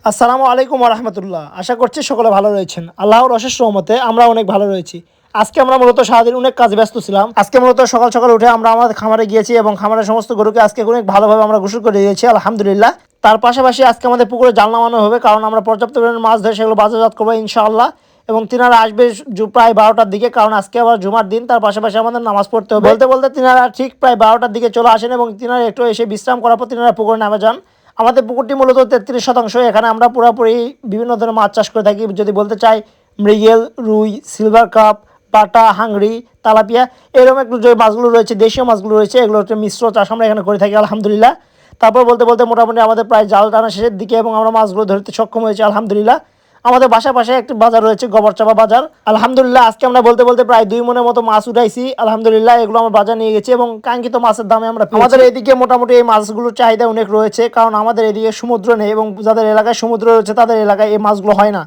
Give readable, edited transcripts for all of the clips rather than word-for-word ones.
আসসালামু আলাইকুম রহমতুল্লাহ। আশা করছি সকলে ভালো রয়েছেন। আল্লাহর অশেষ রহমতে আমরা অনেক ভালো রয়েছি। আজকে আমরা মূলত সারাদিন অনেক কাজে ব্যস্ত ছিলাম। আজকে মূলত সকাল সকাল উঠে আমরা আমাদের খামারে গিয়েছি এবং খামারের সমস্ত গরুকে আজকে অনেক ভালোভাবে আমরা গোসল করে দিয়েছি আলহামদুলিল্লাহ। তার পাশাপাশি আজকে আমাদের পুকুরে জাল নামানো হবে, কারণ আমরা পর্যাপ্ত পরিমাণে মাছ ধরে সেগুলো বাজারজাত করবো ইনশাআল্লাহ। এবং তিনারা আসবে প্রায় 12টার দিকে, কারণ আজকে আবার জুমার দিন, তার পাশাপাশি আমাদের নামাজ পড়তে হবে। বলতে বলতে তিনারা ঠিক প্রায় 12টার দিকে চলে আসেন এবং তিনারা একটু এসে বিশ্রাম করার পর তিনারা পুকুরে নামে যান। আমাদের পুকুরটি মূলত 33%। এখানে আমরা পুরোপুরি বিভিন্ন ধরনের মাছ চাষ করে থাকি। যদি বলতে চাই মৃগেল, রুই, সিলভার কাপ, বাটা, হাংড়ি, তালাপিয়া, এরকম একটু যে মাছগুলো রয়েছে, দেশীয় মাছগুলো রয়েছে, এগুলো হচ্ছে মিশ্র চাষ আমরা এখানে করে থাকি আলহামদুলিল্লাহ। তারপর বলতে বলতে মোটামুটি আমাদের প্রায় জাল টানা শেষের দিকে এবং আমরা মাছগুলো ধরতে সক্ষম হয়েছি আলহামদুলিল্লাহ। আমাদের বাসা পাশে একটি বাজার রয়েছে, গোবরচাপা বাজার আলহামদুলিল্লাহ। আজকে আমরা বলতে বলতে প্রায় 2 মনের মতো মাছ উঠাইছি আলহামদুলিল্লাহ। এগুলো আমরা বাজার নিয়ে গেছি এবং কাঙ্ক্ষিত মাছের দামে আমরা আমাদের এদিকে মোটামুটি এই মাছগুলোর চাহিদা অনেক রয়েছে, কারণ আমাদের এদিকে সমুদ্র নেই এবং যাদের এলাকায় সমুদ্র রয়েছে তাদের এলাকায় এই মাছগুলো হয় না।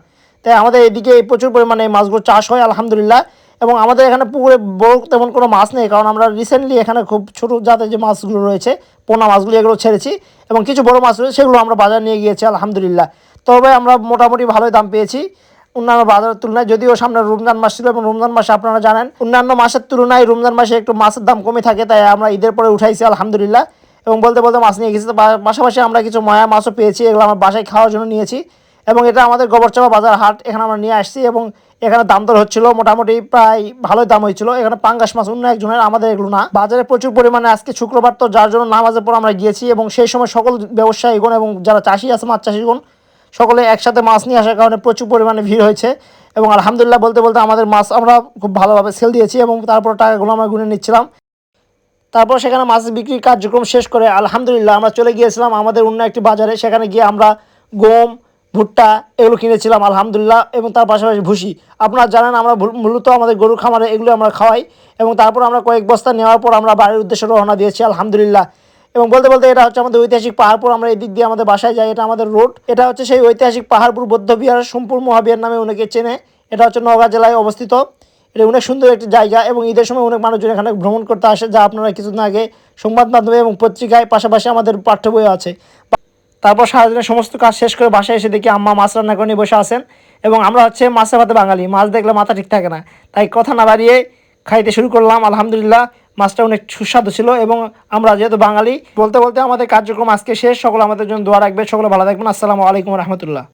তাই আমাদের এদিকে প্রচুর পরিমাণে এই মাছগুলো চাষ হয় আলহামদুলিল্লাহ। এবং আমাদের এখানে পুকুরে বড় তেমন কোনো মাছ নেই, কারণ আমরা রিসেন্টলি এখানে খুব ছোটো জাতের যে মাছগুলো রয়েছে, পোনা মাছগুলো, এগুলো ছেড়েছি এবং কিছু বড় মাছ রয়েছে সেগুলো আমরা বাজার নিয়ে গিয়েছি আলহামদুলিল্লাহ। তবে আমরা মোটামুটি ভালোই দাম পেয়েছি অন্যান্য বাজারের তুলনায়। যদিও সামনে রমজান মাস ছিল এবং রমজান মাসে আপনারা জানেন অন্যান্য মাসের তুলনায় রমজান মাসে একটু মাছের দাম কমে থাকে, তাই আমরা ঈদের পরে উঠাইছি আলহামদুলিল্লাহ। এবং বলতে বলতে মাছ নিয়ে গেছি, পাশাপাশি আমরা কিছু ময়া মাছও পেয়েছি, এগুলো আমার বাসায় খাওয়ার জন্য নিয়েছি। এবং এটা আমাদের গোবরচাপা বাজার হাট, এখানে আমরা নিয়ে আসছি এবং এখানে দাম দর হচ্ছিল মোটামুটি প্রায় ভালোই দাম হয়েছিল। এখানে পাঙ্গাস মাছ অন্য একজনের, আমাদের এগুলো না। বাজারে প্রচুর পরিমাণে আজকে শুক্রবার, তো যার জন্য নামাজের পর আমরা গিয়েছি এবং সেই সময় সকল ব্যবসায়ীগণ এবং যারা চাষি আছে, মাছ চাষিগণ, সকলে একসাথে মাছ নিয়ে আসার কারণে প্রচুর পরিমাণে ভিড় হয়েছে। এবং আলহামদুলিল্লাহ বলতে বলতে আমাদের মাছ আমরা খুব ভালোভাবে সেল দিয়েছি এবং তারপর টাকাগুলো আমরা গুনে নিচ্ছিলাম। তারপর সেখানে মাছ বিক্রির কার্যক্রম শেষ করে আলহামদুলিল্লাহ আমরা চলে গিয়েছিলাম আমাদের অন্য একটি বাজারে। সেখানে গিয়ে আমরা গম, ভুট্টা এগুলো কিনেছিলাম আলহামদুলিল্লাহ, এবং তার পাশাপাশি ভুসি। আপনারা জানেন আমরা মূলত আমাদের গরু খামারে এগুলো আমরা খাওয়াই। এবং তারপর আমরা কয়েক বস্তা নেওয়ার পর আমরা বাড়ির উদ্দেশ্যে রওনা দিয়েছি আলহামদুলিল্লাহ। এবং বলতে বলতে এটা হচ্ছে আমাদের ঐতিহাসিক পাহাড়পুর। আমরা এই দিক দিয়ে আমাদের বাসায় যাই, এটা আমাদের রোড। এটা হচ্ছে সেই ঐতিহাসিক পাহাড়পুর বৌদ্ধবিহার, সোমপুর মহাবিহার নামে অনেকে চেনে। এটা হচ্ছে নওগাঁ জেলায় অবস্থিত। এটা অনেক সুন্দর একটি জায়গা এবং ঈদের সময় অনেক মানুষজন এখানে ভ্রমণ করতে আসে, যা আপনারা কিছুদিন আগে সংবাদ মাধ্যমে এবং পত্রিকায়, পাশাপাশি আমাদের পাঠ্য বই আছে। তারপর সারাদিনের সমস্ত কাজ শেষ করে বাসায় এসে দেখি আম্মা মাছ রান্না করে নিয়ে বসে আছেন। এবং আমরা হচ্ছে মাছে ভাতে বাঙালি, মাছ দেখলে মাথা ঠিক থাকে না, তাই কথা না বাড়িয়ে খাইতে শুরু করলাম আলহামদুলিল্লাহ। মাছটা অনেক সুস্বাদু ছিল এবং আমরা যেহেতু বাঙালি, বলতে বলতে আমাদের কার্যক্রম আজকে শেষ। সকলে আমাদের জন্য দোয়া রাখবেন। সকলে ভালো থাকবেন। আসসালামু আলাইকুম রহমতুল্লাহ।